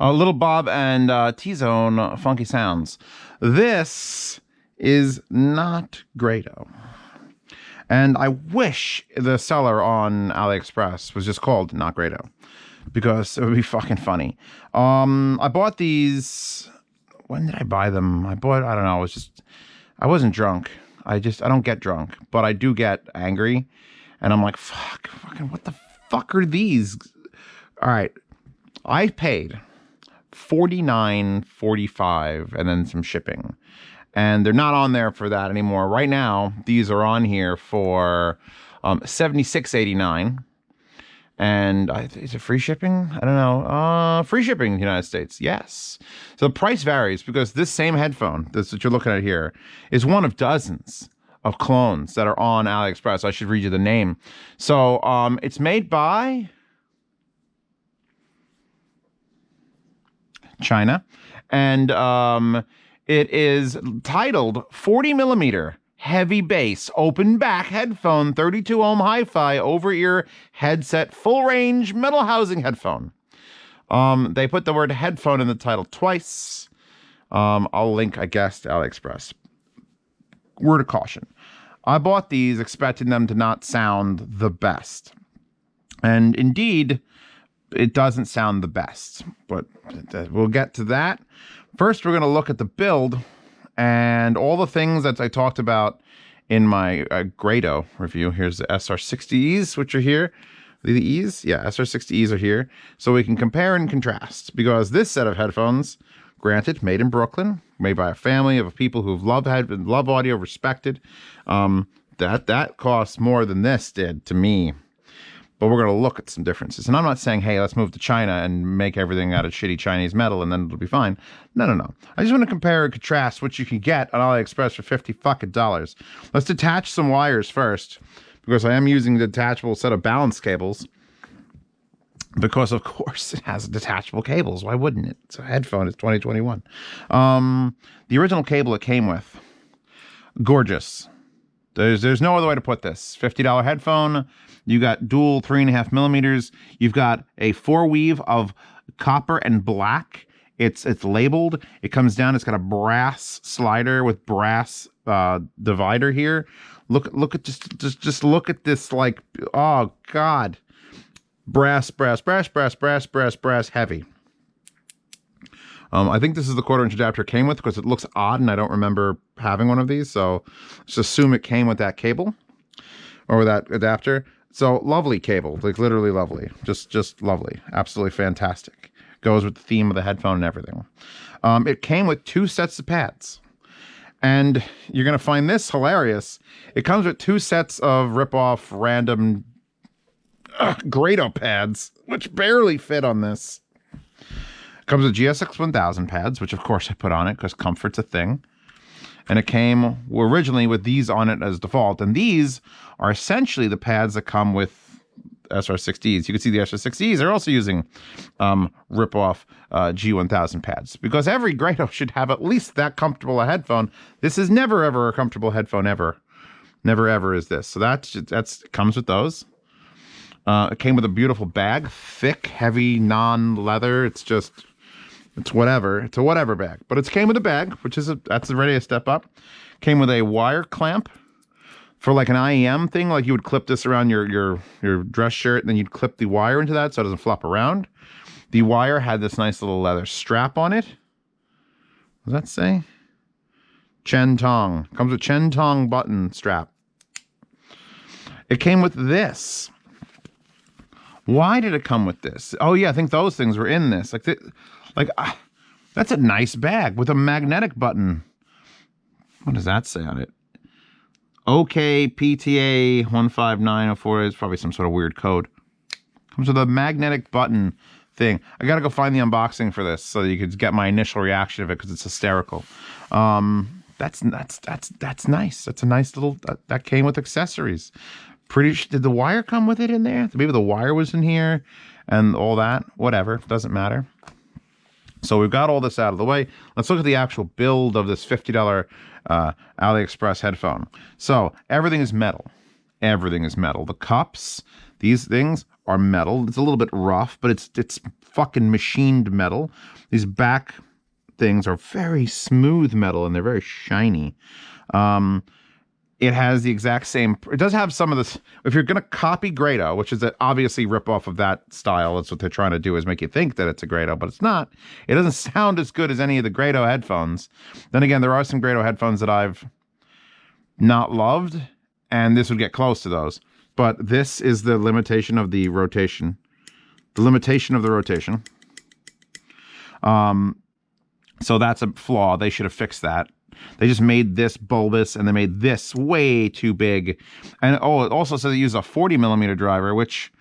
Little Bob and T-Zone Funky Sounds. This is not Grado. And I wish the seller on AliExpress was just called Not Grado, because it would be fucking funny. I bought these. When did I buy them? I don't know. I wasn't drunk. I don't get drunk, but I do get angry. And I'm like, fucking, what the fuck are these? All right. I paid $49.45 and then some shipping. And they're not on there for that anymore. Right now, these are on here for $76.89. And is it free shipping? I don't know. Free shipping in the United States, yes. So the price varies because this same headphone, this that you're looking at here, is one of dozens of clones that are on AliExpress. I should read you the name. So it's made by China, and it is titled 40 millimeter heavy bass open back headphone 32 ohm HiFi over-ear headset full range metal housing headphone. They put the word headphone in the title twice. I'll link, I guess, to AliExpress. Word of caution. I bought these expecting them to not sound the best. And indeed, it doesn't sound the best, but we'll get to that. First, we're going to look at the build and all the things that I talked about in my Grado review. Here's the SR60Es, which are here. The E's? Yeah, SR60Es are here. So we can compare and contrast, because this set of headphones, granted, made in Brooklyn, made by a family of people who love audio, respected, that costs more than this did to me. But we're going to look at some differences. And I'm not saying, hey, let's move to China and make everything out of shitty Chinese metal and then it'll be fine. No. I just want to compare and contrast what you can get on AliExpress for $50. Let's detach some wires first, because I am using the detachable set of balance cables. Because, of course, it has detachable cables. Why wouldn't it? It's a headphone. It's 2021. The original cable it came with, gorgeous. There's no other way to put this. $50 headphone. You got dual 3.5 millimeters. You've got a 4-weave of copper and black. It's labeled. It comes down. It's got a brass slider with brass divider here. Look at just look at this, like, oh god, brass heavy. I think this is the 1/4 inch adapter it came with, because it looks odd and I don't remember having one of these. So let's assume it came with that cable or with that adapter. So lovely cable, like literally lovely, just lovely, absolutely fantastic. Goes with the theme of the headphone and everything. It came with 2 sets of pads, and you're gonna find this hilarious. It comes with 2 sets of rip-off random Grado pads, which barely fit on this. Comes with GSX 1000 pads, which of course I put on it because comfort's a thing. And it came originally with these on it as default. And these are essentially the pads that come with SR60s. You can see the SR60s are also using rip-off G1000 pads, because every Grado should have at least that comfortable a headphone. This is never ever a comfortable headphone ever. Never ever is this. So that's comes with those. It came with a beautiful bag, thick, heavy, non-leather. It's whatever. It's a whatever bag. But it came with a bag, which is that's already a step up. Came with a wire clamp for like an IEM thing. Like you would clip this around your dress shirt, and then you'd clip the wire into that so it doesn't flop around. The wire had this nice little leather strap on it. What does that say? Chen Tong. Comes with Chen Tong button strap. It came with this. Why did it come with this? Oh yeah, I think those things were in this. That's a nice bag with a magnetic button. What does that say on it? OK PTA 15904 is probably some sort of weird code. Comes with a magnetic button thing. I gotta go find the unboxing for this so that you could get my initial reaction of it, because it's hysterical. That's nice. That's a nice little. That came with accessories. Did the wire come with it in there? Maybe the wire was in here and all that. Whatever, doesn't matter. So we've got all this out of the way. Let's look at the actual build of this $50 AliExpress headphone. So everything is metal. Everything is metal. The cups, these things are metal. It's a little bit rough, but it's fucking machined metal. These back things are very smooth metal and they're very shiny. It has the exact same. It does have some of this. If you're going to copy Grado, which is obviously rip off of that style, that's what they're trying to do, is make you think that it's a Grado, but it's not. It doesn't sound as good as any of the Grado headphones. Then again, there are some Grado headphones that I've not loved, and this would get close to those. But this is the limitation of the rotation. The limitation of the rotation. So that's a flaw. They should have fixed that. They just made this bulbous and they made this way too big. And it also says it uses a 40 millimeter driver, which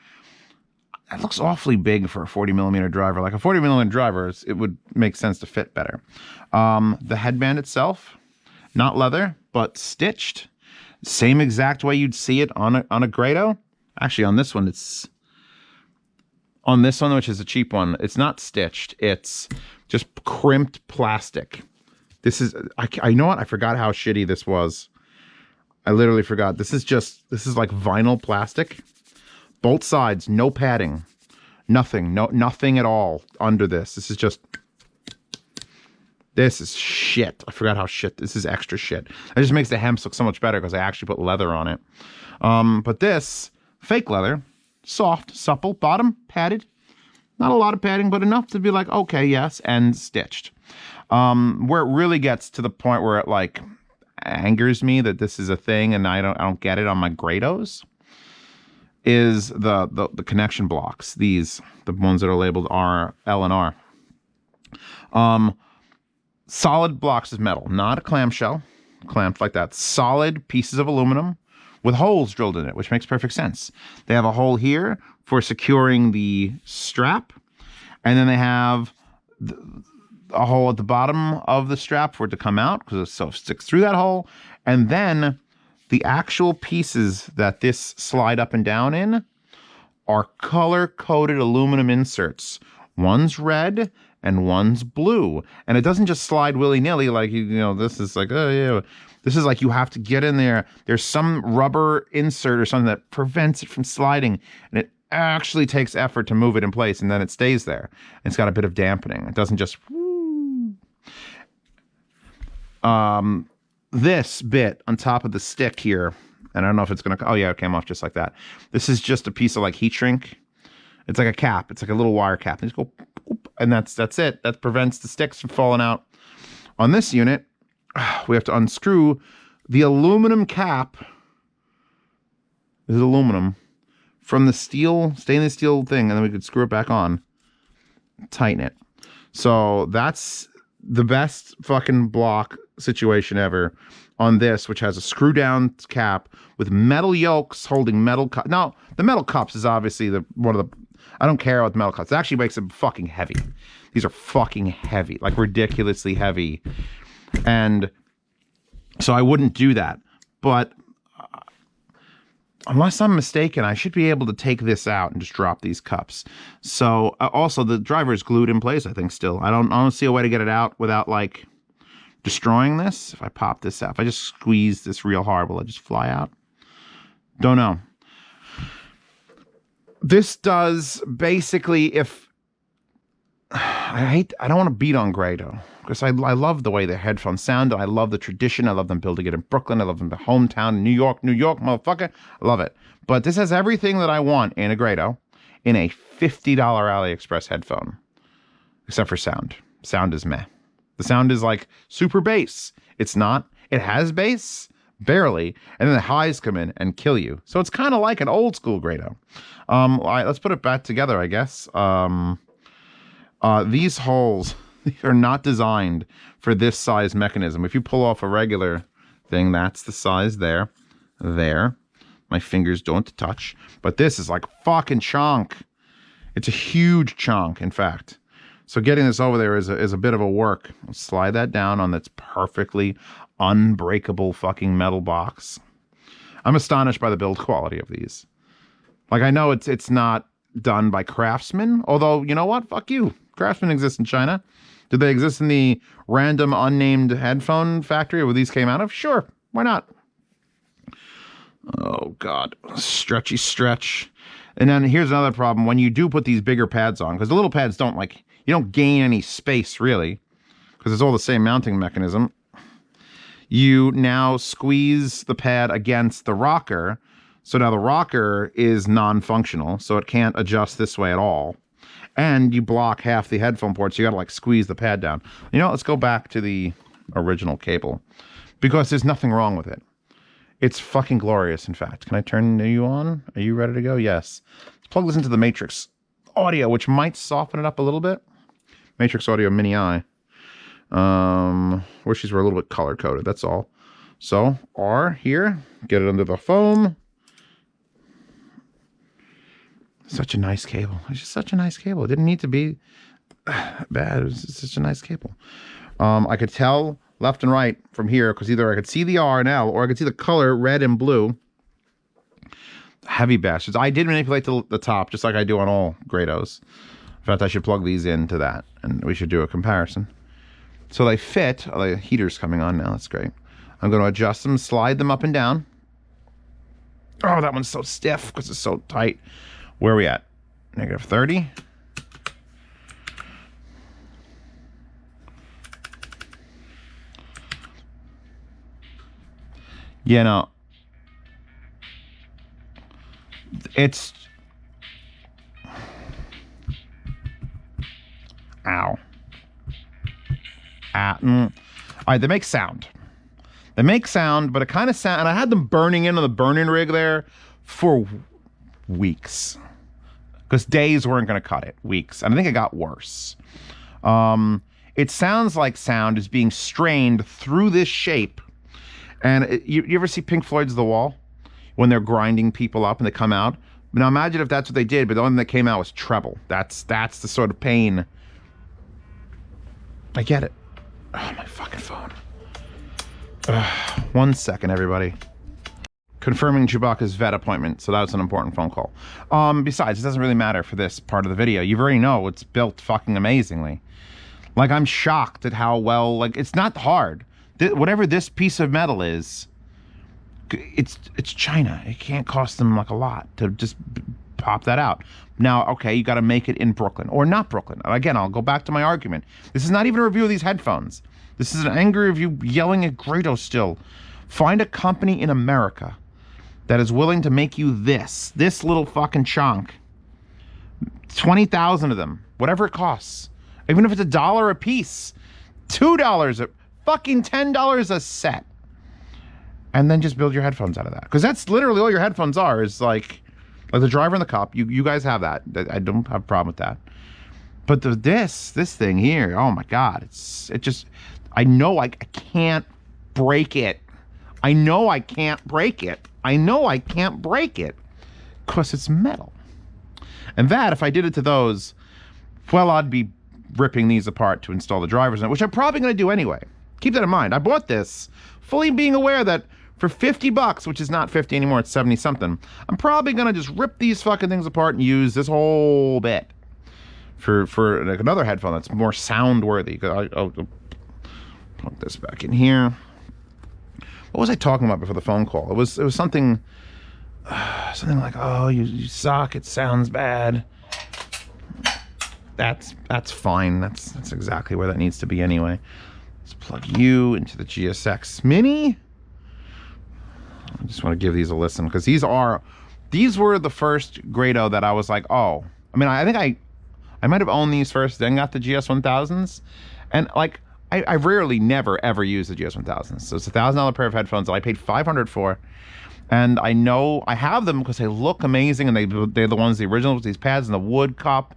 it looks awfully big for a 40 millimeter driver. Like a 40 millimeter driver, it would make sense to fit better. The headband itself, not leather, but stitched. Same exact way you'd see it on a Grado. Actually, on this one, which is a cheap one, it's not stitched. It's just crimped plastic. This is, I know what? I forgot how shitty this was. I literally forgot. This is like vinyl plastic. Both sides, no padding. Nothing, nothing at all under this. This is shit. I forgot how shit. This is extra shit. It just makes the hems look so much better because I actually put leather on it. But this, fake leather, soft, supple, bottom, padded. Not a lot of padding, but enough to be like, okay, yes, and stitched. Where it really gets to the point where it like angers me that this is a thing and I don't get it on my Grados is the connection blocks. The ones that are labeled R, L, and R. Solid blocks of metal, not a clamshell, clamped like that. Solid pieces of aluminum with holes drilled in it, which makes perfect sense. They have a hole here for securing the strap, and then they have a hole at the bottom of the strap for it to come out because it sticks through that hole. And then the actual pieces that this slide up and down in are color-coded aluminum inserts. One's red and one's blue. And it doesn't just slide willy-nilly like, this is like, oh yeah. This is like you have to get in there. There's some rubber insert or something that prevents it from sliding. And it actually takes effort to move it in place, and then it stays there. It's got a bit of dampening. It doesn't just... This bit on top of the stick here, and I don't know if it's going to... Oh, yeah, it came off just like that. This is just a piece of, like, heat shrink. It's like a cap. It's like a little wire cap. And just go... And that's it. That prevents the sticks from falling out. On this unit, we have to unscrew the aluminum cap. This is aluminum. From the stainless steel thing, and then we could screw it back on. Tighten it. So that's the best fucking block situation ever on this, which has a screw down cap with metal yokes holding metal cups. Now, the metal cups is obviously one of the... I don't care about the metal cups. It actually makes them fucking heavy. These are fucking heavy, like ridiculously heavy. And so I wouldn't do that. But unless I'm mistaken, I should be able to take this out and just drop these cups. So also the driver is glued in place, I think, still. I don't see a way to get it out without like destroying this. If I pop this out, if I just squeeze this real hard, will it just fly out? Don't know. This does basically, if I don't want to beat on Grado because I love the way their headphones sound. I love the tradition. I love them building it in Brooklyn. I love them in hometown, New York, motherfucker. I love it. But this has everything that I want in a Grado in a $50 AliExpress headphone, except for sound. Sound is meh. The sound is like super bass. It's not. It has bass. Barely, and then the highs come in and kill you. So it's kind of like an old school Grado. Let's put it back together, I guess. These holes are not designed for this size mechanism. If you pull off a regular thing, that's the size there. My fingers don't touch. But this is like fucking chunk. It's a huge chunk, in fact. So getting this over there is a bit of a work. I'll slide that down on this perfectly unbreakable fucking metal box. I'm astonished by the build quality of these. Like, I know it's not done by craftsmen, although, you know what? Fuck you. Craftsmen exist in China. Do they exist in the random unnamed headphone factory where these came out of? Sure. Why not? Oh, God, stretchy stretch. And then here's another problem. When you do put these bigger pads on, because the little pads don't like, you don't gain any space really, because it's all the same mounting mechanism. You now squeeze the pad against the rocker. So now the rocker is non-functional, so it can't adjust this way at all. And you block half the headphone port, so you gotta like squeeze the pad down. You know, let's go back to the original cable, because there's nothing wrong with it. It's fucking glorious, in fact. Can I turn you on? Are you ready to go? Yes. Let's plug this into the Matrix Audio, which might soften it up a little bit. Matrix Audio Mini I. Wish these were a little bit color-coded, that's all. So, R here. Get it under the foam. Such a nice cable. It's just such a nice cable. It didn't need to be bad. It was just such a nice cable. I could tell left and right from here, because either I could see the R and L, or I could see the color red and blue. Heavy bastards. I did manipulate the top, just like I do on all Grados. In fact, I should plug these into that, and we should do a comparison. So they fit. Oh, the heater's coming on now. That's great. I'm going to adjust them, slide them up and down. Oh, that one's so stiff because it's so tight. Where are we at? Negative 30. Yeah, no. It's... Ow. All right, they make sound. They make sound, but it kind of sound... And I had them burning into the burn-in rig there for weeks. Because days weren't going to cut it. Weeks. And I think it got worse. It sounds like sound is being strained through this shape. And you ever see Pink Floyd's The Wall? When they're grinding people up and they come out? Now imagine if that's what they did, but the only thing that came out was treble. That's the sort of pain. I get it. Oh, my fucking phone. 1 second, everybody. Confirming Chewbacca's vet appointment, so that was an important phone call. Besides, it doesn't really matter for this part of the video. You already know it's built fucking amazingly. Like, I'm shocked at how well, like, it's not hard. Whatever this piece of metal is, it's China. It can't cost them, like, a lot to just pop that out. Now, okay, you got to make it in Brooklyn, or not Brooklyn. Again, I'll go back to my argument. This is not even a review of these headphones. This is an angry review yelling at Grado still. Find a company in America that is willing to make you this little fucking chunk. 20,000 of them, whatever it costs. Even if it's $1 a piece, $2 a fucking $10 a set. And then just build your headphones out of that. Because that's literally all your headphones are, is like the driver and the cop. You guys have that. I don't have a problem with that. But this thing here, oh my God, it just, I know I can't break it. I know I can't break it. I know I can't break it because it's metal. And that, if I did it to those, well, I'd be ripping these apart to install the drivers in it, which I'm probably going to do anyway. Keep that in mind. I bought this fully being aware that for 50 bucks, which is not 50 anymore, it's 70 something, I'm probably going to just rip these fucking things apart and use this whole bit for like another headphone that's more sound worthy. I'll plug this back in here. What was I talking about before the phone call? It was something like, oh, you suck. It sounds bad. That's fine. That's exactly where that needs to be anyway. Let's plug you into the GSX Mini. I just want to give these a listen because these were the first Grado that I was like, oh, I mean, I think I might have owned these first, then got the GS1000s, and like. I rarely, never, ever use the GS1000s. So it's a $1,000 pair of headphones that I paid $500 for. And I know I have them because they look amazing, and they're the ones, the originals with these pads and the wood cup.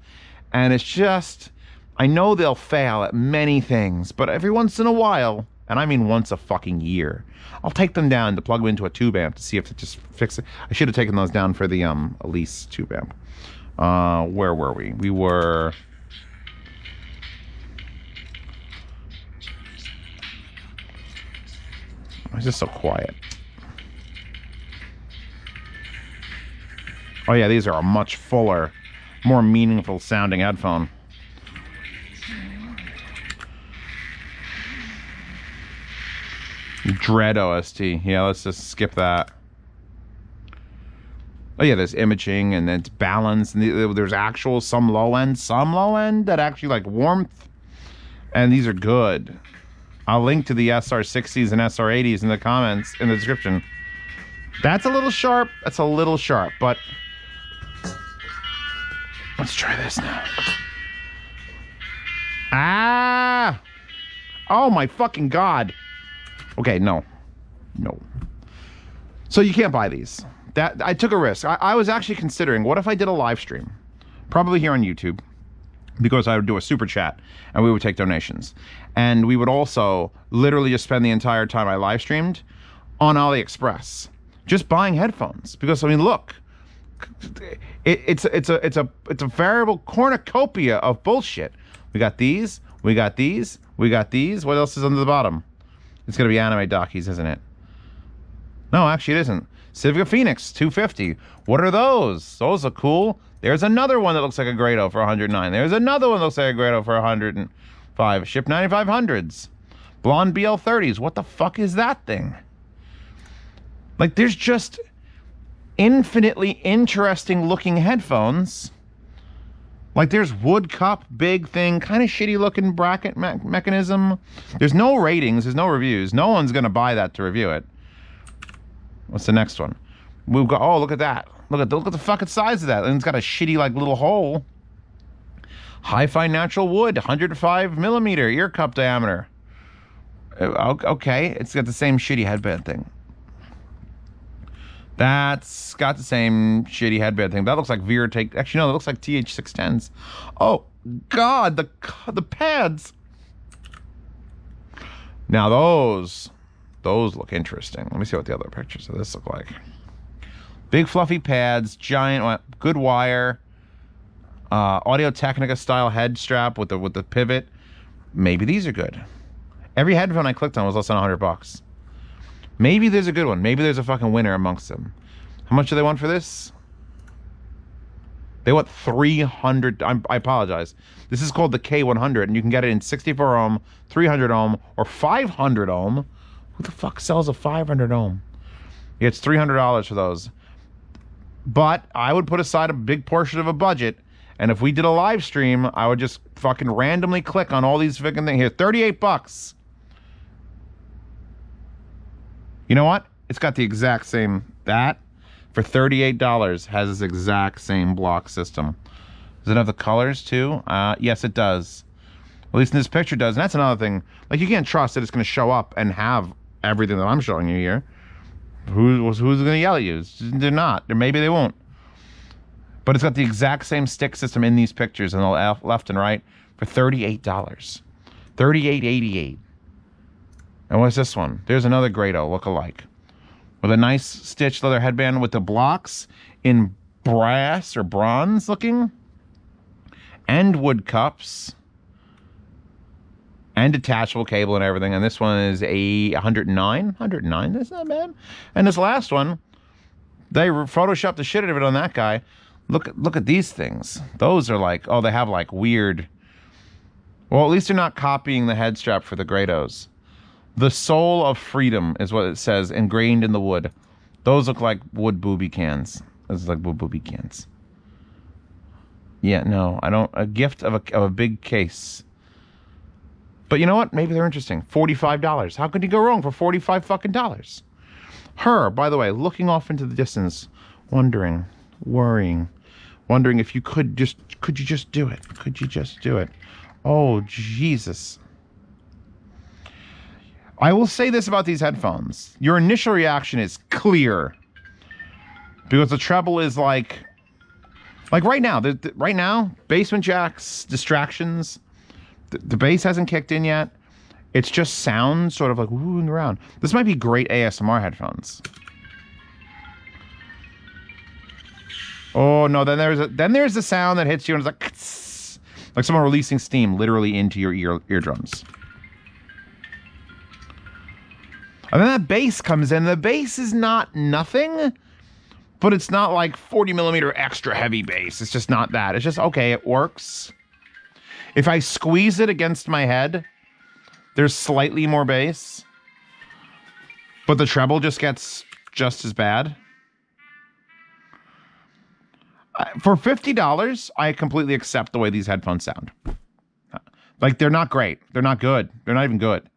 And it's just, I know they'll fail at many things, but every once in a while, and I mean once a fucking year, I'll take them down to plug them into a tube amp to see if it just fixes it. I should have taken those down for the Elise tube amp. Where were we? We were... It's just so quiet. Oh yeah, these are a much fuller, more meaningful sounding headphone. Dread OST. Yeah, let's just skip that. Oh yeah, there's imaging and it's balance, and there's actual some low end that actually like warmth, and these are good. I'll link to the SR60s and SR80s in the comments in the description. That's a little sharp. That's a little sharp, but let's try this now. Ah! Oh my fucking god. Okay, no. No. So you can't buy these. That I took a risk. I was actually considering, what if I did a live stream? Probably here on YouTube. Because I would do a super chat and we would take donations. And we would also literally just spend the entire time I live streamed on AliExpress. Just buying headphones. Because I mean, look. It's a variable cornucopia of bullshit. We got these, we got these, we got these. What else is under the bottom? It's gonna be anime dockies, isn't it? No, actually it isn't. Civica Phoenix 250. What are those? Those are cool. There's another one that looks like a Grado for 109. There's another one that looks like a Grado for 105. Ship 9500s. Blonde BL30s. What the fuck is that thing? Like, there's just infinitely interesting looking headphones. Like, there's wood cup, big thing, kind of shitty looking bracket mechanism. There's no ratings, there's no reviews. No one's gonna buy that to review it. What's the next one? We've got, oh, look at that. Look at the fucking size of that. And it's got a shitty, like, little hole. HiFi natural wood, 105 millimeter ear cup diameter. Okay, it's got the same shitty headband thing. That's got the same shitty headband thing. That looks like Veer take. Actually, no, that looks like TH610s. Oh God, the pads. Now those look interesting. Let me see what the other pictures of this look like. Big fluffy pads, giant, good wire, Audio Technica style head strap with the pivot. Maybe these are good. Every headphone I clicked on was less than $100. Maybe there's a good one. Maybe there's a fucking winner amongst them. How much do they want for this? They want 300. I apologize. This is called the K100, and you can get it in 64 ohm, 300 ohm, or 500 ohm. Who the fuck sells a 500 ohm? It's $300 for those. But I would put aside a big portion of a budget, and if we did a live stream, I would just fucking randomly click on all these fucking things. Here, 38 bucks. You know what? It's got the exact same, that for $38 has this exact same block system. Does it have the colors too? Yes, it does. At least in this picture it does. And that's another thing. Like, you can't trust that it's going to show up and have everything that I'm showing you here. Who's going to yell at you? They're not. Maybe they won't. But it's got the exact same stick system in these pictures on the left and right for $38. $38.88. And what's this one? There's another Grado look-alike. With a nice stitched leather headband with the blocks in brass or bronze looking. And wood cups. And detachable cable and everything. And this one is a 109. 109, that's not bad. And this last one, they photoshopped the shit out of it on that guy. Look at these things. Those are like, oh, they have like weird. Well, at least they're not copying the head strap for the Grados. The soul of freedom is what it says, ingrained in the wood. Those look like wood booby cans. Those look like wood booby cans. Yeah, no, I don't. A gift of a big case. But you know what? Maybe they're interesting. $45. How could you go wrong for 45 fucking dollars? Her, by the way, looking off into the distance, wondering, worrying, wondering if you could you just do it? Could you just do it? Oh, Jesus. I will say this about these headphones. Your initial reaction is clear. Because the treble is like right now, basement jacks, distractions. The bass hasn't kicked in yet. It's just sound sort of like wooing around. This might be great ASMR headphones. Oh no, then there's the sound that hits you and it's like someone releasing steam literally into your eardrums. And then that bass comes in. The bass is not nothing, but it's not like 40 millimeter extra heavy bass. It's just not that. It's just, okay, it works. If I squeeze it against my head, there's slightly more bass, but the treble just gets just as bad. For $50, I completely accept the way these headphones sound. Like, they're not great. They're not good. They're not even good.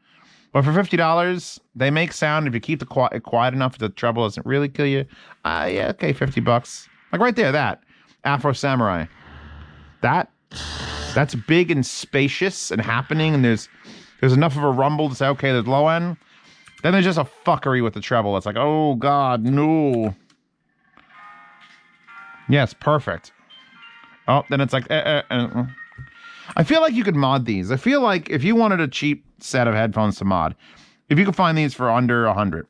But for $50, they make sound. If you keep the quiet enough, the treble doesn't really kill you. Yeah, okay, $50. Like right there, that Afro Samurai. That's big and spacious and happening, and there's enough of a rumble to say, okay, there's low end. Then there's just a fuckery with the treble. It's like, oh God, no. Yes, perfect. Oh, then it's like, I feel like you could mod these. I feel like if you wanted a cheap set of headphones to mod, if you could find these for under 100,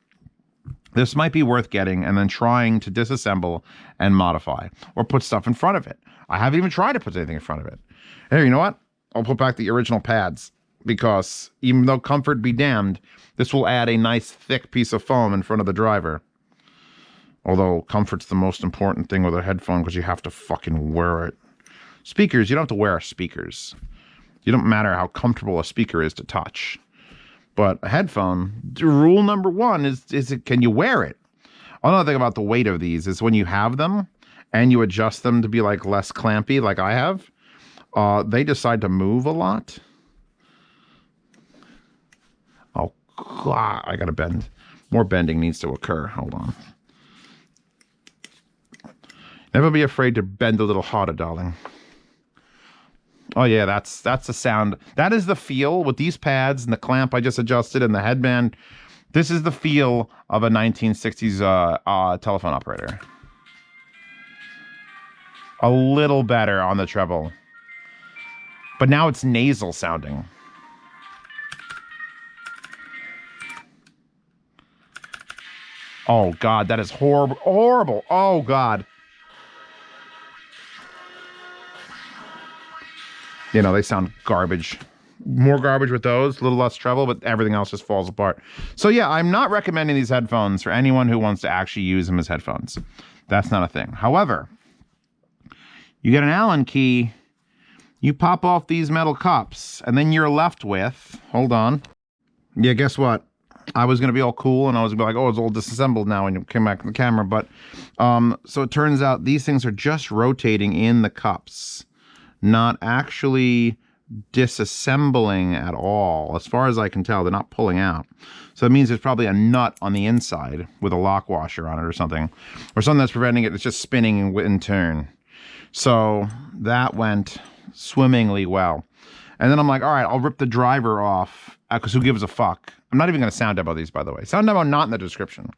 this might be worth getting and then trying to disassemble and modify or put stuff in front of it. I haven't even tried to put anything in front of it. Hey, you know what? I'll put back the original pads because even though comfort be damned, this will add a nice thick piece of foam in front of the driver. Although comfort's the most important thing with a headphone because you have to fucking wear it. Speakers, you don't have to wear speakers. You don't matter how comfortable a speaker is to touch. But a headphone, rule number one is can you wear it? Another thing about the weight of these is when you have them and you adjust them to be like less clampy like I have, they decide to move a lot. Oh, God, I gotta bend. More bending needs to occur. Hold on. Never be afraid to bend a little harder, darling. Oh yeah, that's the sound. That is the feel with these pads and the clamp I just adjusted and the headband. This is the feel of a 1960s telephone operator. A little better on the treble. But now it's nasal sounding. Oh God, that is horrible. Horrible. Oh God. You know, they sound garbage. More garbage with those, a little less treble, but everything else just falls apart. So yeah, I'm not recommending these headphones for anyone who wants to actually use them as headphones. That's not a thing. However, you get an Allen key, you pop off these metal cups, and then you're left with, hold on. Yeah, guess what? I was going to be all cool, and I was going to be like, oh, it's all disassembled now when you came back to the camera. But, so it turns out these things are just rotating in the cups. Not actually disassembling at all. As far as I can tell, they're not pulling out. So that means there's probably a nut on the inside with a lock washer on it or something that's preventing it. It's just spinning in turn. So that went swimmingly well. And then I'm like, all right, I'll rip the driver off because who gives a fuck? I'm not even going to sound demo these, by the way. Sound demo not in the description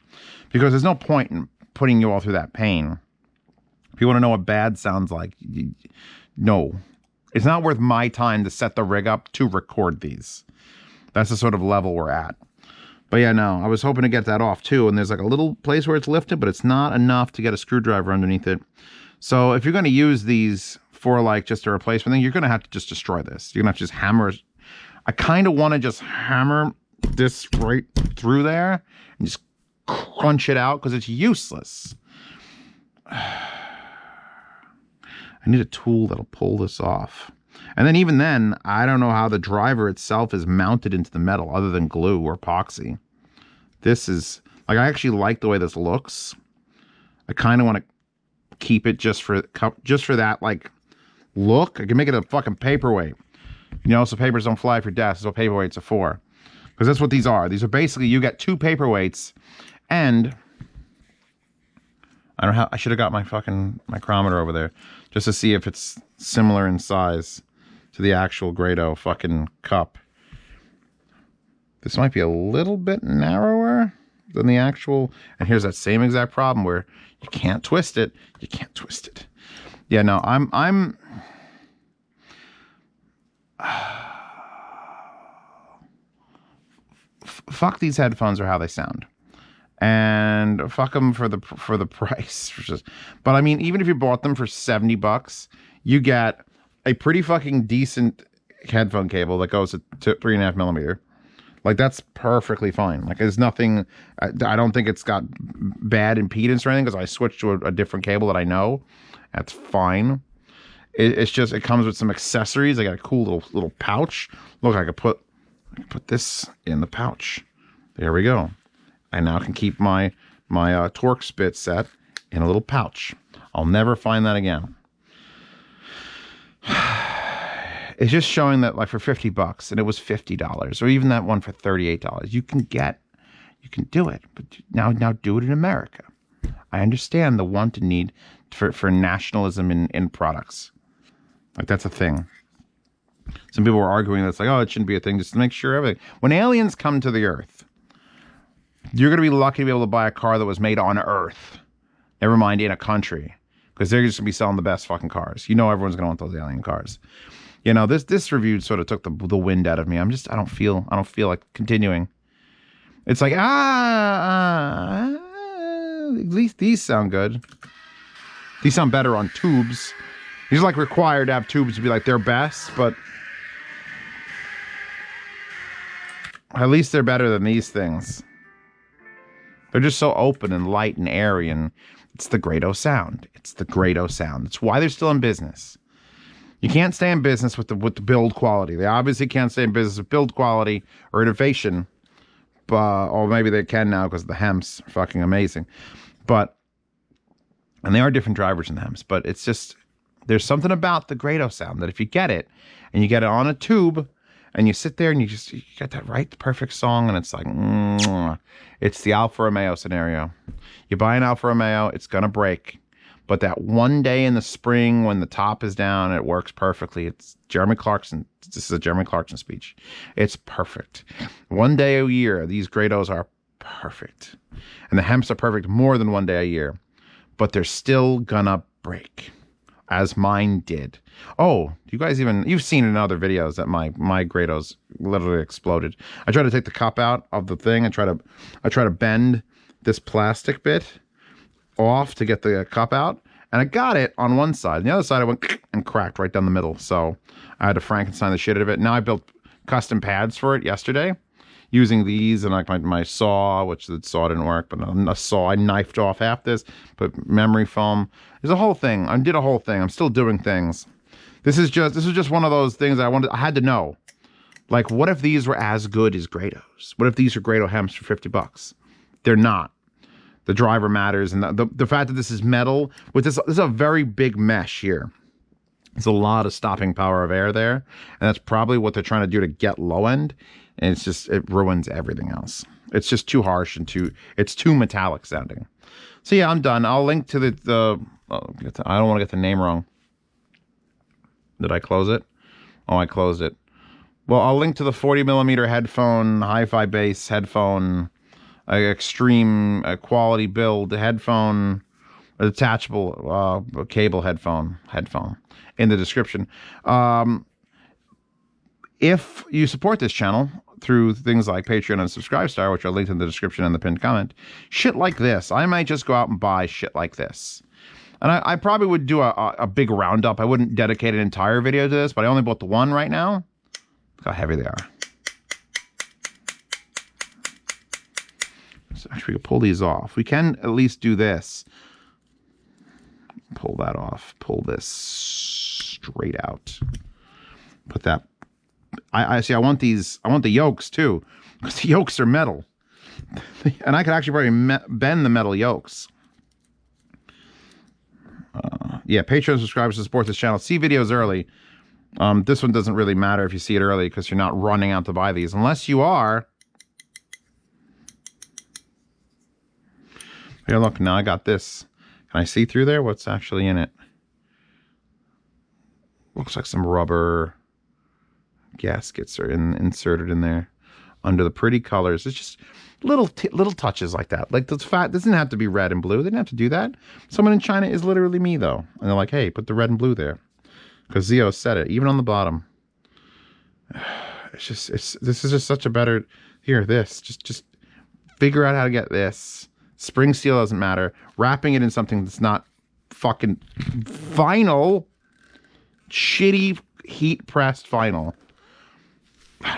because there's no point in putting you all through that pain. If you want to know what bad sounds like, no, it's not worth my time to set the rig up to record these. That's the sort of level we're at. But yeah, no, I was hoping to get that off too. And there's like a little place where it's lifted, but it's not enough to get a screwdriver underneath it. So if you're going to use these for like just a replacement thing, you're going to have to just destroy this. You're going to have to just hammer. I kind of want to just hammer this right through there and just crunch it out because it's useless. I need a tool that'll pull this off. And then even then, I don't know how the driver itself is mounted into the metal other than glue or epoxy. This is, like, I actually like the way this looks. I kind of want to keep it just for that, like, look. I can make it a fucking paperweight. You know, so papers don't fly off your desk. That's what paperweights are for. Because that's what these are. These are basically, you get two paperweights and... I don't know how, I should have got my fucking micrometer over there just to see if it's similar in size to the actual Grado fucking cup. This might be a little bit narrower than the actual, and here's that same exact problem where you can't twist it. You can't twist it. Yeah, no, I'm fuck these headphones or how they sound. And fuck them for the price. But I mean, even if you bought them for $70, you get a pretty fucking decent headphone cable that goes to 3.5 millimeter. Like that's perfectly fine. Like there's nothing. I don't think it's got bad impedance or anything because I switched to a different cable that I know. That's fine. It's just it comes with some accessories. I got a cool little pouch. Look, I could put this in the pouch. There we go. I now can keep my torque spit set in a little pouch. I'll never find that again. It's just showing that like for $50 and it was $50 or even that one for $38, you can do it, but now do it in America. I understand the want and need for nationalism in products. Like that's a thing. Some people were arguing that it's like, oh, it shouldn't be a thing just to make sure everything. When aliens come to the Earth, you're going to be lucky to be able to buy a car that was made on Earth. Never mind in a country. Because they're just going to be selling the best fucking cars. You know everyone's going to want those alien cars. You know, this review sort of took the wind out of me. I don't feel like continuing. It's like, at least these sound good. These sound better on tubes. These are like required to have tubes to be like their best, but at least they're better than these things. They're just so open and light and airy, and it's the Grado sound. It's the Grado sound. It's why they're still in business. You can't stay in business with the build quality. They obviously can't stay in business with build quality or innovation, or maybe they can now because the Hems are fucking amazing. And they are different drivers in the Hems, but it's just, there's something about the Grado sound that if you get it and you get it on a tube and you sit there and you get that right, the perfect song, and it's like, it's the Alfa Romeo scenario. You buy an Alfa Romeo, it's going to break. But that one day in the spring when the top is down, it works perfectly. It's Jeremy Clarkson. This is a Jeremy Clarkson speech. It's perfect. One day a year, these Grados are perfect. And the Hems are perfect more than one day a year. But they're still gonna break. As mine did. Oh, you guys you've seen in other videos that my Grados literally exploded. I try to take the cup out of the thing. I try to bend this plastic bit off to get the cup out, and I got it on one side, and the other side I went and cracked right down the middle. So I had to Frankenstein the shit out of it. Now I built custom pads for it yesterday using these and like my saw, which the saw didn't work, but a saw, I knifed off half this, put memory foam. There's a whole thing. I did a whole thing. I'm still doing things. This is just one of those things I had to know. Like, what if these were as good as Grados? What if these are Grado Hems for $50? They're not. The driver matters, and the fact that this is metal with this is a very big mesh here. There's a lot of stopping power of air there, and that's probably what they're trying to do to get low end. And it ruins everything else. It's just too harsh and it's too metallic sounding. So yeah, I'm done. I'll link to I don't want to get the name wrong. Did I close it? Oh, I closed it. Well, I'll link to the 40mm headphone, HiFi bass headphone, extreme quality build headphone, detachable cable headphone in the description. If you support this channel through things like Patreon and Subscribestar, which are linked in the description and the pinned comment, shit like this, I might just go out and buy shit like this. And I probably would do a big roundup. I wouldn't dedicate an entire video to this, but I only bought the one right now. Look how heavy they are. So actually, we can pull these off. We can at least do this. Pull that off. Pull this straight out. Put that. I see. I want the yokes too, because the yokes are metal, and I could actually probably bend the metal yokes. Yeah, Patreon subscribers to support this channel. See videos early. This one doesn't really matter if you see it early because you're not running out to buy these, unless you are. Here, look, now I got this. Can I see through there? What's actually in it? Looks like some rubber gaskets are inserted in there under the pretty colors. It's just little touches like that. Like this fat doesn't have to be red and blue. They didn't have to do that. Someone in China is literally me though, and they're like, "Hey, put the red and blue there," because Zio said it, even on the bottom. This is just such a better. Here, this just figure out how to get this. Spring steel doesn't matter. Wrapping it in something that's not fucking vinyl, shitty heat pressed vinyl.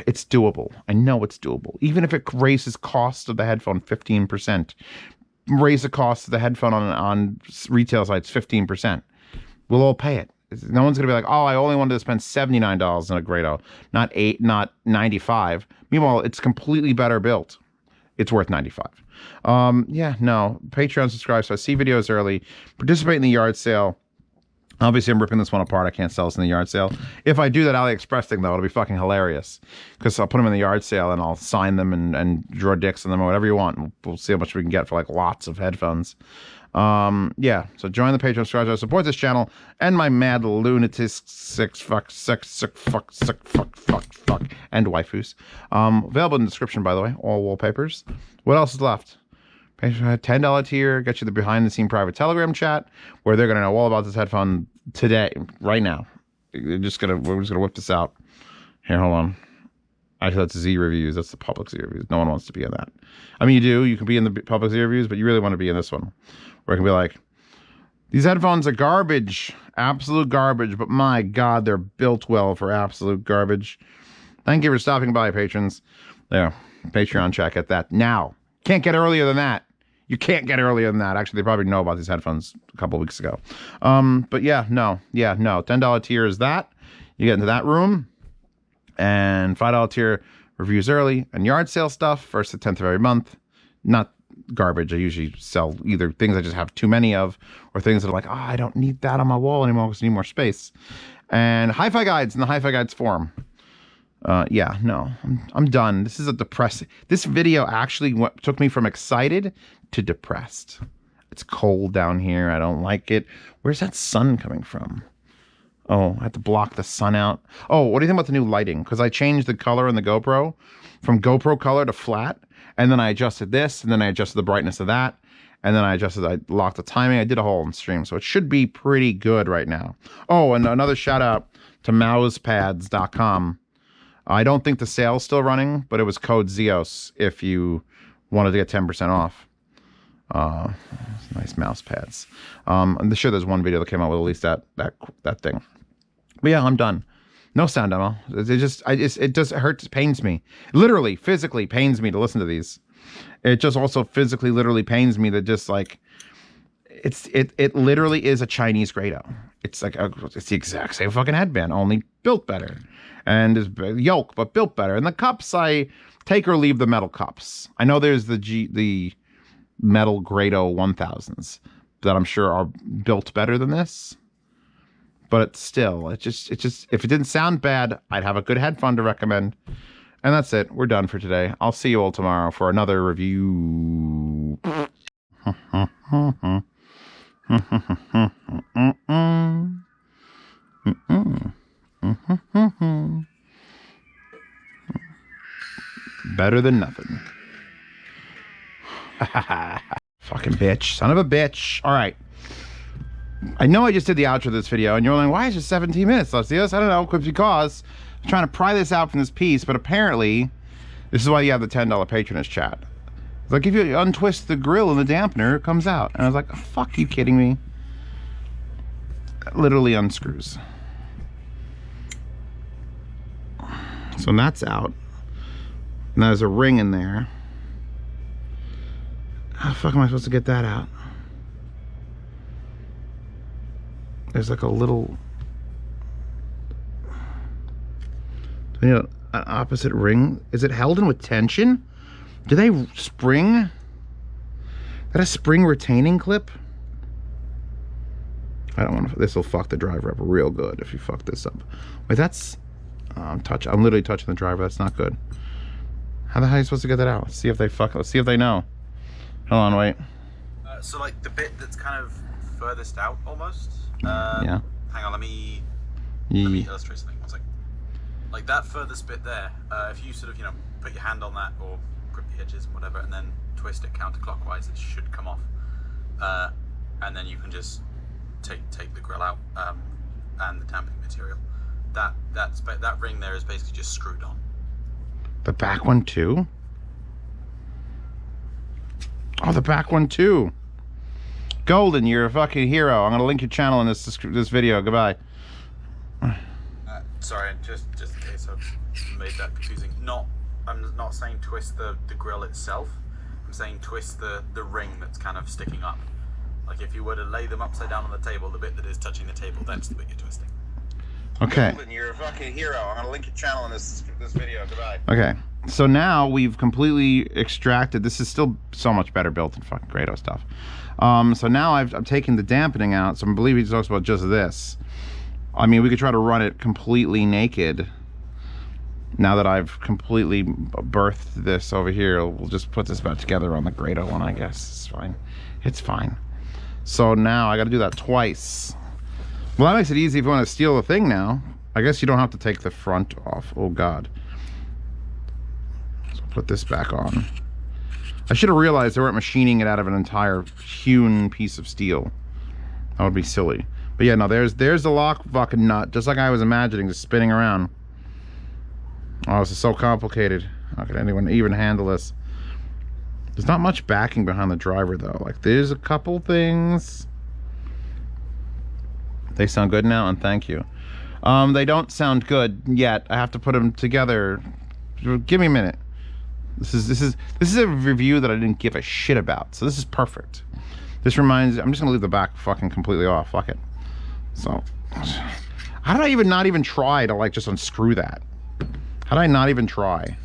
It's doable. I know it's doable. Even if it raises cost of the headphone 15%, raise the cost of the headphone on retail sites 15%. We'll all pay it. No one's gonna be like, oh, I only wanted to spend $79 on a Grado, not $95. Meanwhile, it's completely better built. it's worth $95. Yeah, no. Patreon subscribe, so I see videos early. Participate in the yard sale. Obviously, I'm ripping this one apart. I can't sell this in the yard sale. If I do that AliExpress thing, though, it'll be fucking hilarious. Because I'll put them in the yard sale and I'll sign them and draw dicks on them or whatever you want. We'll see how much we can get for like lots of headphones. Yeah, so join the Patreon, subscribe, support this channel and my mad lunatic sick fuck, and waifus. Available in the description, by the way, all wallpapers. What else is left? $10 tier gets you the behind-the-scene private Telegram chat where they're gonna know all about this headphone today, right now. We're just gonna whip this out. Here, hold on. Actually, that's Z reviews. That's the public Z reviews. No one wants to be in that. I mean, you do. You can be in the public Z reviews, but you really want to be in this one, where it can be like, these headphones are garbage, absolute garbage. But my God, they're built well for absolute garbage. Thank you for stopping by, patrons. There, Patreon check at that now. Can't get earlier than that. You can't get earlier than that. Actually, they probably know about these headphones a couple of weeks ago. But yeah, no. $10 tier is that. You get into that room. And $5 tier reviews early. And yard sale stuff, 1st to 10th of every month. Not garbage. I usually sell either things I just have too many of, or things that are like, oh, I don't need that on my wall anymore because I need more space. And HiFi guides in the HiFi guides forum. Yeah, no, I'm done. This is a depressing. This video actually took me from excited to depressed. It's cold down here. I don't like it. Where's that sun coming from? Oh, I have to block the sun out. Oh, what do you think about the new lighting? Because I changed the color in the GoPro from GoPro color to flat. And then I adjusted this. And then I adjusted the brightness of that. And then I locked the timing. I did a whole stream. So it should be pretty good right now. Oh, and another shout out to mousepads.com. I don't think the sale's still running, but it was code Zeos if you wanted to get 10% off. Nice mouse pads. I'm sure there's one video that came out with at least that thing. But yeah, I'm done. No sound demo. It just hurts, pains me. Literally, physically pains me to listen to these. It just also physically, literally pains me that just like, it literally is a Chinese Grado. It's like, it's the exact same fucking headband, only built better. And is yoke, but built better. And the cups, I take or leave the metal cups. I know there's the metal Grado 1000s that I'm sure are built better than this. But it's still, it just, if it didn't sound bad, I'd have a good headphone to recommend. And that's it. We're done for today. I'll see you all tomorrow for another review. Better than nothing. Fucking bitch. Son of a bitch. All right. I know I just did the outro of this video, and you're like, why is it 17 minutes? Let's see this. I don't know, because I'm trying to pry this out from this piece, but apparently, this is why you have the $10 patronage chat. It's like, if you untwist the grill and the dampener, it comes out. And I was like, oh, fuck, you kidding me? That literally unscrews. So that's out. And there's a ring in there. How the fuck am I supposed to get that out? There's like a little... Do I need an opposite ring? Is it held in with tension? Do they spring? Is that a spring retaining clip? I don't want to... This will fuck the driver up real good if you fuck this up. Wait, that's... I'm literally touching the driver. That's not good. How the hell are you supposed to get that out? Let's see if they fuck. Let's see if they know. Hold on, wait. So like the bit that's kind of furthest out almost. Yeah. Hang on, let me illustrate something. It's like that furthest bit there. If you sort of put your hand on that or grip the edges and whatever, and then twist it counterclockwise, it should come off. And then you can just take the grill out and the dampening material. That ring there is basically just screwed on. The back one too? Oh, the back one too. Golden, you're a fucking hero. I'm gonna link your channel in this video. Goodbye. Sorry, just in case I've made that confusing. I'm not saying twist the grill itself. I'm saying twist the ring that's kind of sticking up. Like if you were to lay them upside down on the table, the bit that is touching the table, that's the bit you're twisting. Okay. Golden, you're a fucking hero. I'm gonna link your channel in this video. Goodbye. Okay. So now we've completely extracted. This is still so much better built than fucking Grado stuff. So now I'm taking the dampening out. So I believe he talks about just this. I mean, we could try to run it completely naked. Now that I've completely birthed this over here, we'll just put this back together on the Grado one, I guess. It's fine. It's fine. So now I got to do that twice. Well, that makes it easy if you want to steal the thing now. I guess you don't have to take the front off. Oh, God. So put this back on. I should have realized they weren't machining it out of an entire hewn piece of steel. That would be silly. But yeah, no, there's the lock fucking nut, just like I was imagining, just spinning around. Oh, this is so complicated. How could anyone even handle this? There's not much backing behind the driver, though. Like, there's a couple things. They sound good now, and thank you. They don't sound good yet. I have to put them together. Give me a minute. This is a review that I didn't give a shit about, so this is perfect. This reminds. I'm just gonna leave the back fucking completely off. Fuck it. So, how did I not even try to like just unscrew that? How did I not even try?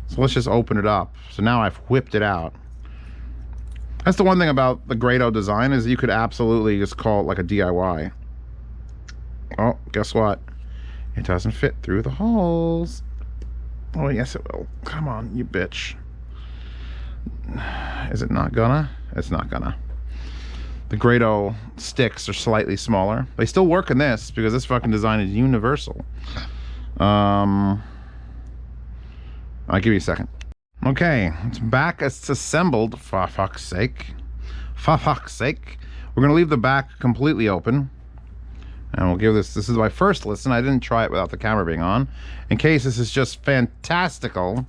So let's just open it up. So now I've whipped it out. That's the one thing about the Grado design is you could absolutely just call it like a DIY. Oh, guess what? It doesn't fit through the holes. Oh, yes it will. Come on, you bitch. Is it not gonna? It's not gonna. The Grado sticks are slightly smaller. They still work in this because this fucking design is universal. I'll give you a second. Okay, it's back. It's assembled. For fuck's sake. For fuck's sake. We're gonna leave the back completely open. And we'll give this is my first listen. I didn't try it without the camera being on. In case this is just fantastical.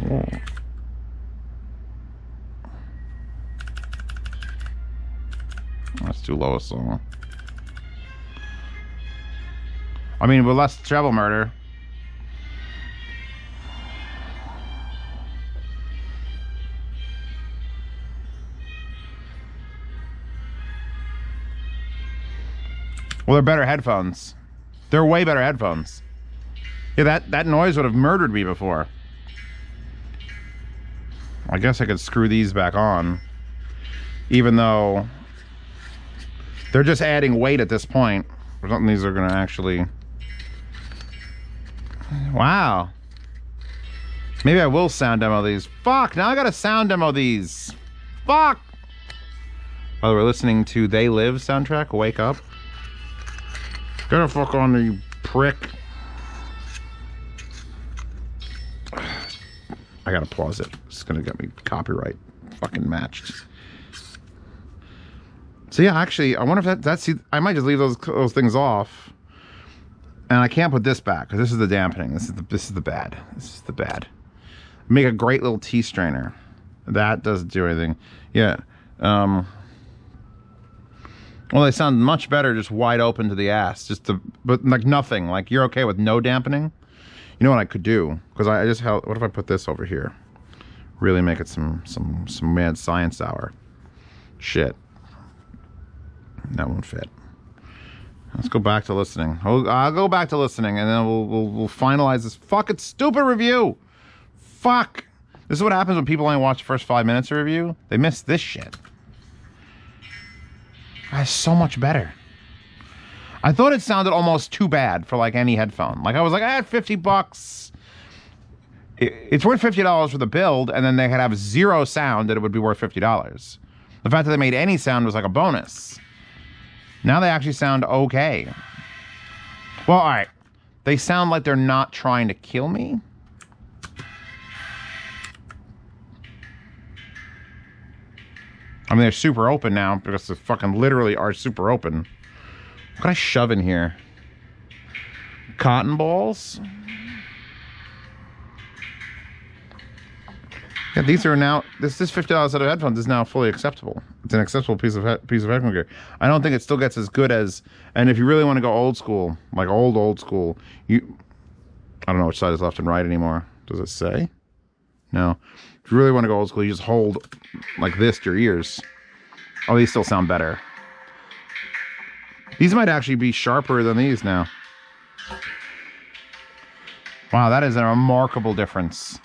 Oh. That's too low a song. I mean, with less treble murder. Well, they're better headphones. They're way better headphones. Yeah, that noise would have murdered me before. I guess I could screw these back on. Even though they're just adding weight at this point. I don't think these are gonna actually... Wow. Maybe I will sound demo these. Fuck, now I gotta sound demo these. Fuck! By the way, we're listening to They Live soundtrack, Wake Up. Get the fuck on, you prick. I gotta pause it. It's gonna get me copyright fucking matched. So yeah, actually, I wonder if that's I might just leave those things off. And I can't put this back because this is the dampening. This is the bad. This is the bad. Make a great little tea strainer. That doesn't do anything. Yeah. Well, they sound much better just wide open to the ass. But like nothing. Like you're okay with no dampening. You know what I could do? Because I just held. What if I put this over here? Really make it some mad science hour. Shit. That won't fit. Let's go back to listening. I'll go back to listening, and then we'll finalize this fucking stupid review. Fuck. This is what happens when people only watch the first 5 minutes of review. They miss this shit. That's so much better. I thought it sounded almost too bad for like any headphone. Like I was like, I had $50. It's worth $50 for the build, and then they could have zero sound, and it would be worth $50. The fact that they made any sound was like a bonus. Now they actually sound okay. Well, all right. They sound like they're not trying to kill me. I mean, they're super open now because they fucking literally are super open. What can I shove in here? Cotton balls? Yeah, these are now, this $50 set of headphones is now fully acceptable. It's an acceptable piece of headphone gear. I don't think it still gets as good as, and if you really want to go old school, like old school, I don't know which side is left and right anymore. Does it say? No. If you really want to go old school, you just hold like this to your ears. Oh, these still sound better. These might actually be sharper than these now. Wow, that is a remarkable difference.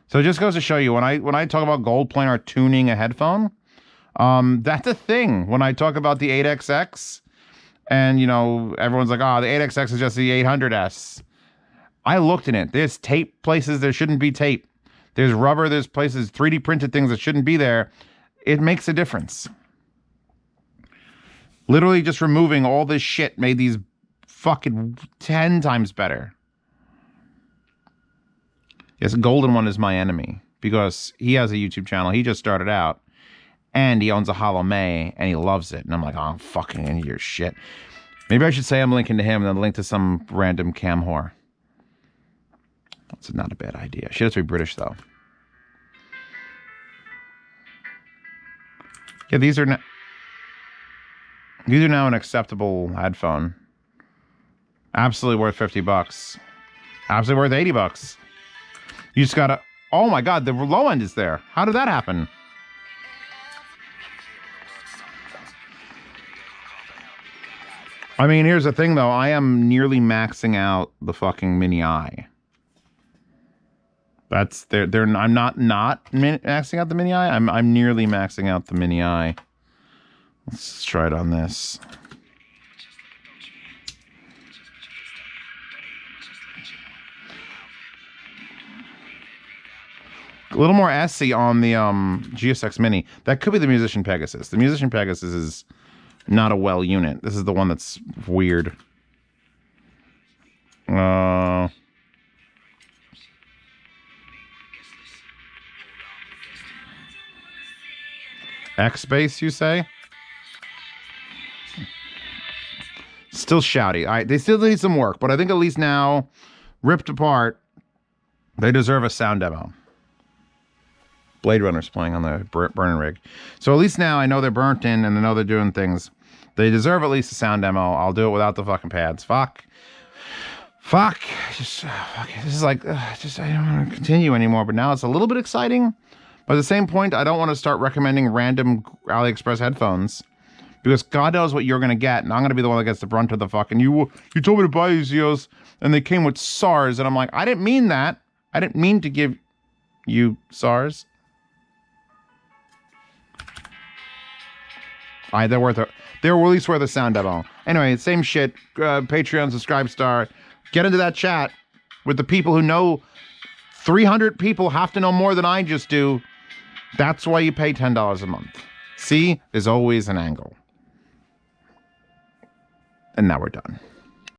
So it just goes to show you, when I talk about gold planar tuning a headphone, that's a thing. When I talk about the 8XX, and, you know, everyone's like, oh, the 8XX is just the 800S. I looked in it. There's tape places there shouldn't be tape. There's rubber, there's places, 3D printed things that shouldn't be there. It makes a difference. Literally just removing all this shit made these fucking 10 times better. Yes, Golden One is my enemy because he has a YouTube channel. He just started out and he owns a Hollow May and he loves it. And I'm like, oh, I'm fucking into your shit. Maybe I should say I'm linking to him and then link to some random cam whore. That's not a bad idea. She has to be British, though. Yeah, these are now an acceptable headphone. Absolutely worth $50. Absolutely worth $80. You just gotta... Oh my god, the low end is there. How did that happen? I mean, here's the thing, though. I am nearly maxing out the fucking Mini I. That's I'm not maxing out the Mini I. I'm nearly maxing out the Mini I. Let's try it on this. A little more SE on the GSX Mini. That could be the Musician Pegasus. The Musician Pegasus is not a well unit. This is the one that's weird. X-Bass, you say? Still shouty. They still need some work, but I think at least now, ripped apart, they deserve a sound demo. Blade Runner's playing on the burn rig. So at least now I know they're burnt in and I know they're doing things. They deserve at least a sound demo. I'll do it without the fucking pads. Fuck. Just, fuck. This is like, just, I don't want to continue anymore, but now it's a little bit exciting. But at the same point, I don't want to start recommending random AliExpress headphones because God knows what you're going to get, and I'm going to be the one that gets the brunt of the fucking, you told me to buy these EOS, and they came with SARS, and I'm like, I didn't mean that. I didn't mean to give you SARS. They're at least worth a sound demo. Anyway, same shit. Patreon, subscribe star. Get into that chat with the people who know. 300 people have to know more than I just do. That's why you pay $10 a month. See, there's always an angle. And now we're done.